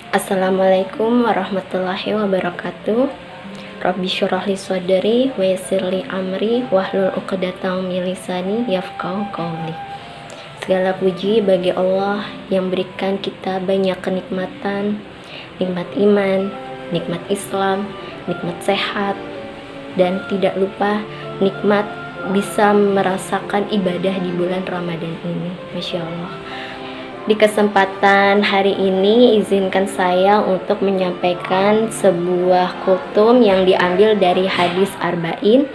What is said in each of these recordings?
Assalamualaikum warahmatullahi wabarakatuh. Rabbi syurah li sodri wa yassir li amri wahlul 'uqdatam min lisani yafqahu qawli. Segala puji bagi Allah yang berikan kita banyak kenikmatan, nikmat iman, nikmat Islam, nikmat sehat, dan tidak lupa nikmat bisa merasakan ibadah di bulan Ramadan ini. Masya Allah. Di kesempatan hari ini izinkan saya untuk menyampaikan sebuah kultum yang diambil dari hadis Arba'in.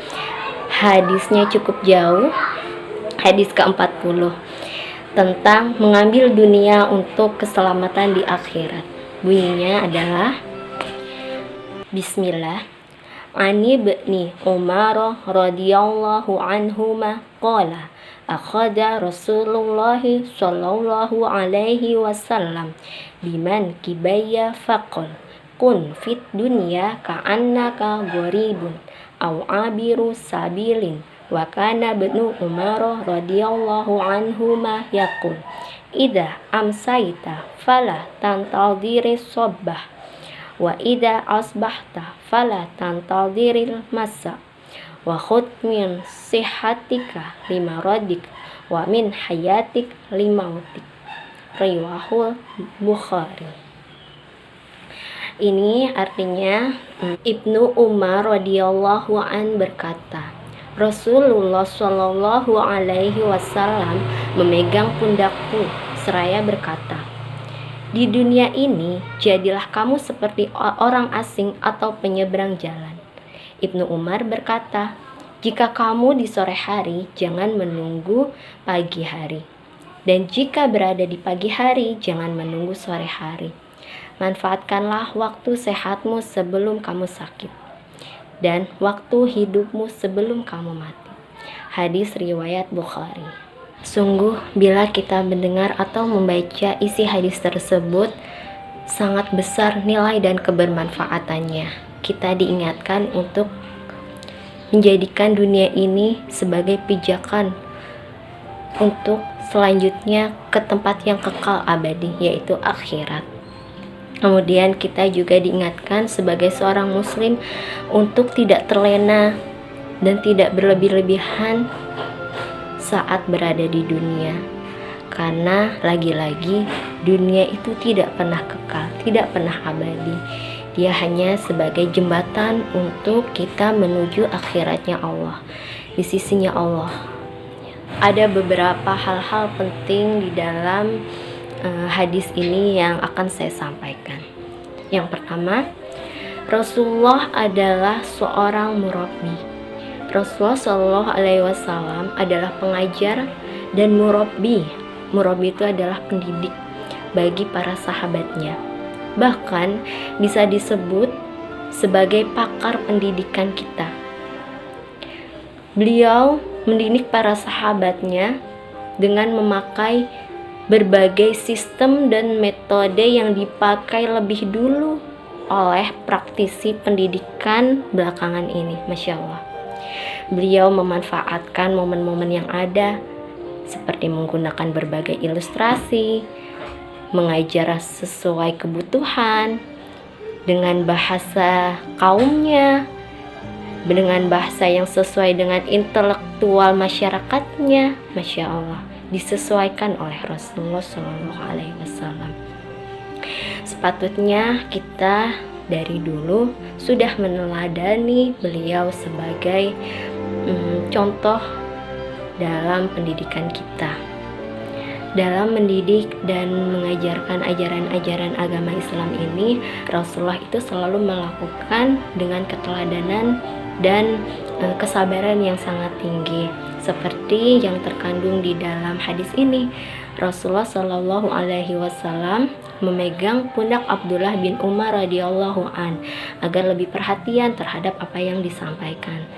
Hadisnya cukup jauh, hadis ke-40, tentang mengambil dunia untuk keselamatan di akhirat. Bunyinya adalah Bismillah. Ani ibni Umar radhiyallahu anhuma qala akhadha Rasulullah sallallahu alaihi wasallam biman kibaya faqal kun fit dunya ka'annaka gharibun aw abiru sabilin wa kana ibnu Umar radhiyallahu anhuma yaqul idza amsayta fala tantadhiris sabbah wa idza asbahta fala tantadhiril masa wa khudh min sihatika limaradika wa min hayatik limautik. Riwahul Bukhari. Ini artinya Ibnu Umar radhiyallahu an berkata, Rasulullah shallallahu alaihi wasallam memegang pundakku seraya berkata, di dunia ini jadilah kamu seperti orang asing atau penyeberang jalan. Ibnu Umar berkata, jika kamu di sore hari, jangan menunggu pagi hari. Dan jika berada di pagi hari, jangan menunggu sore hari. Manfaatkanlah waktu sehatmu sebelum kamu sakit, dan waktu hidupmu sebelum kamu mati. Hadis riwayat Bukhari. Sungguh, bila kita mendengar atau membaca isi hadis tersebut, sangat besar nilai dan kebermanfaatannya. Kita diingatkan untuk menjadikan dunia ini sebagai pijakan untuk selanjutnya ke tempat yang kekal abadi, yaitu akhirat. Kemudian kita juga diingatkan sebagai seorang muslim untuk tidak terlena dan tidak berlebih-lebihan saat berada di dunia, karena lagi-lagi dunia itu tidak pernah kekal, tidak pernah abadi. Dia hanya sebagai jembatan untuk kita menuju akhiratnya Allah, di sisinya Allah. Ada beberapa hal-hal penting di dalam hadis ini yang akan saya sampaikan. Yang pertama, Rasulullah adalah seorang murabbi. Rasulullah Shallallahu Alaihi Wasallam adalah pengajar dan murabbi. Murabbi itu adalah pendidik bagi para sahabatnya. Bahkan bisa disebut sebagai pakar pendidikan kita. Beliau mendidik para sahabatnya dengan memakai berbagai sistem dan metode yang dipakai lebih dulu oleh praktisi pendidikan belakangan ini. Masya Allah. Beliau memanfaatkan momen-momen yang ada seperti menggunakan berbagai ilustrasi, mengajar sesuai kebutuhan, dengan bahasa kaumnya, dengan bahasa yang sesuai dengan intelektual masyarakatnya. Masya Allah, disesuaikan oleh Rasulullah SAW. Sepatutnya kita dari dulu sudah meneladani beliau sebagai contoh dalam pendidikan kita, dalam mendidik dan mengajarkan ajaran-ajaran agama Islam ini. Rasulullah itu selalu melakukan dengan keteladanan dan kesabaran yang sangat tinggi, seperti yang terkandung di dalam hadis ini. Rasulullah Shallallahu Alaihi Wasallam memegang pundak Abdullah bin Umar radhiyallahu an agar lebih perhatian terhadap apa yang disampaikan.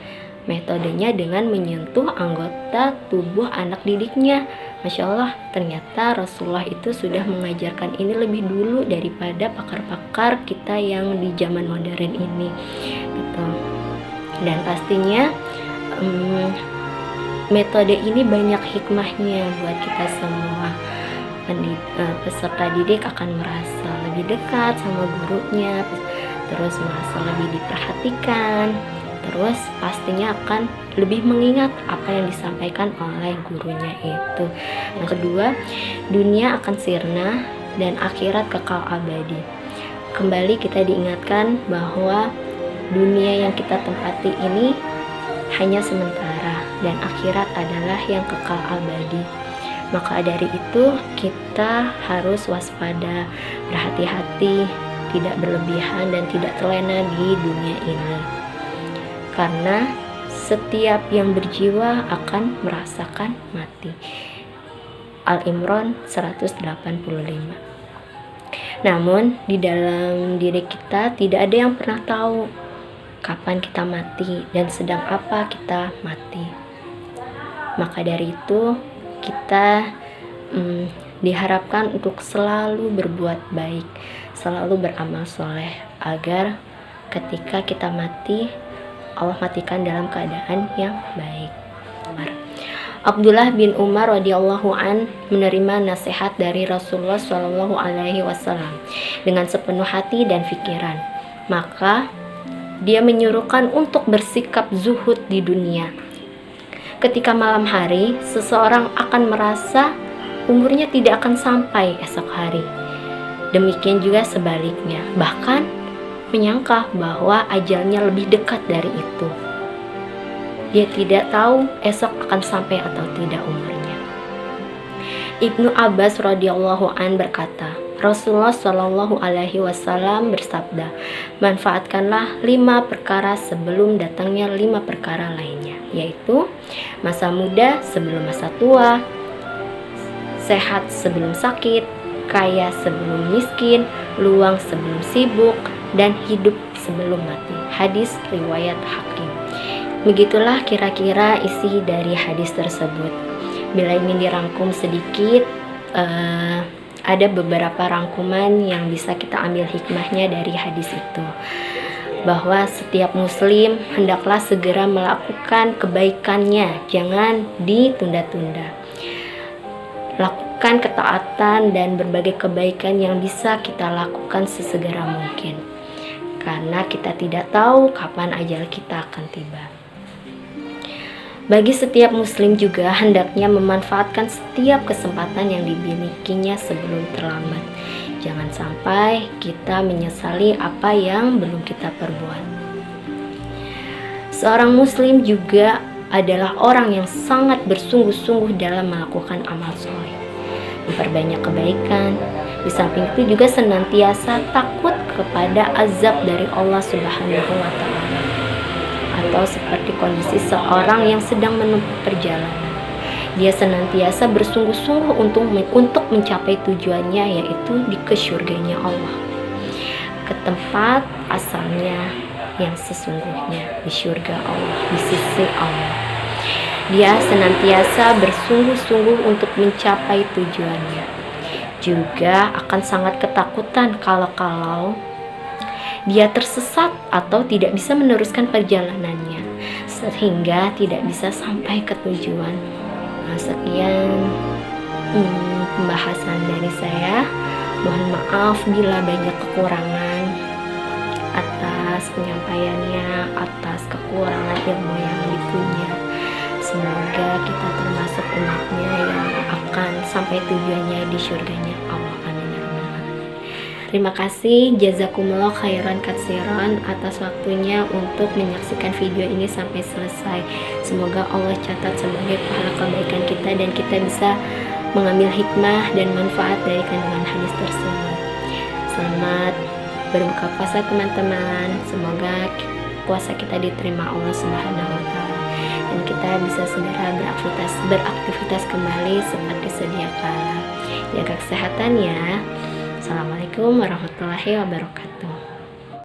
Metodenya dengan menyentuh anggota tubuh anak didiknya. Masya Allah, ternyata Rasulullah itu sudah mengajarkan ini lebih dulu daripada pakar-pakar kita yang di zaman modern ini gitu. Dan pastinya metode ini banyak hikmahnya buat kita semua. Peserta didik akan merasa lebih dekat sama gurunya, terus merasa lebih diperhatikan, terus pastinya akan lebih mengingat apa yang disampaikan oleh gurunya itu. Yang kedua, dunia akan sirna dan akhirat kekal abadi. Kembali kita diingatkan bahwa dunia yang kita tempati ini hanya sementara dan akhirat adalah yang kekal abadi. Maka dari itu kita harus waspada, berhati-hati, tidak berlebihan dan tidak terlena di dunia ini. Karena setiap yang berjiwa akan merasakan mati. Al-Imran 185. Namun di dalam diri kita tidak ada yang pernah tahu kapan kita mati dan sedang apa kita mati. Maka dari itu kita diharapkan untuk selalu berbuat baik, selalu beramal soleh, agar ketika kita mati, Allah matikan dalam keadaan yang baik. Abdullah bin Umar radhiyallahu an menerima nasihat dari Rasulullah Shallallahu alaihi wasallam dengan sepenuh hati dan pikiran. Maka dia menyuruhkan untuk bersikap zuhud di dunia. Ketika malam hari, seseorang akan merasa umurnya tidak akan sampai esok hari. Demikian juga sebaliknya, bahkan menyangka bahwa ajalnya lebih dekat dari itu. Dia tidak tahu esok akan sampai atau tidak umurnya. Ibnu Abbas radhiyallahu an berkata, Rasulullah Shallallahu alaihi wasallam bersabda, manfaatkanlah 5 perkara sebelum datangnya 5 perkara lainnya, yaitu masa muda sebelum masa tua, sehat sebelum sakit, kaya sebelum miskin, luang sebelum sibuk, dan hidup sebelum mati. Hadis riwayat Hakim. Begitulah kira-kira isi dari hadis tersebut. Bila ingin dirangkum sedikit, ada beberapa rangkuman yang bisa kita ambil hikmahnya dari hadis itu, bahwa setiap muslim hendaklah segera melakukan kebaikannya, jangan ditunda-tunda. Lakukan ketaatan dan berbagai kebaikan yang bisa kita lakukan sesegera mungkin, karena kita tidak tahu kapan ajal kita akan tiba. Bagi setiap muslim juga hendaknya memanfaatkan setiap kesempatan yang dimilikinya sebelum terlambat. Jangan sampai kita menyesali apa yang belum kita perbuat. Seorang muslim juga adalah orang yang sangat bersungguh-sungguh dalam melakukan amal soleh, memperbanyak kebaikan. Di samping itu juga senantiasa takut kepada azab dari Allah Subhanahu wa Ta'ala. Atau seperti kondisi seorang yang sedang menempuh perjalanan, dia senantiasa bersungguh-sungguh untuk mencapai tujuannya, yaitu ke surganya Allah, ke tempat asalnya yang sesungguhnya, di surga Allah, di sisi Allah. Dia senantiasa bersungguh-sungguh untuk mencapai tujuannya. Juga akan sangat ketakutan kalau dia tersesat atau tidak bisa meneruskan perjalanannya, sehingga tidak bisa sampai ke tujuan. Sekian pembahasan dari saya. Mohon maaf bila banyak kekurangan atas penyampaiannya, atas kekurangan ilmu yang dipunya. Semoga kita termasuk umatnya yang akan sampai tujuannya di surganya Allah. Terima kasih, jazakumullah khairan katsiran atas waktunya untuk menyaksikan video ini sampai selesai. Semoga Allah catat sebagai pahala kebaikan kita dan kita bisa mengambil hikmah dan manfaat dari kandungan hadis tersebut. Selamat berbuka puasa teman-teman. Semoga puasa kita diterima Allah Subhanahu wa Ta'ala dan kita bisa segera beraktivitas kembali seperti sedia kala. Jaga kesehatan ya. Assalamualaikum warahmatullahi wabarakatuh.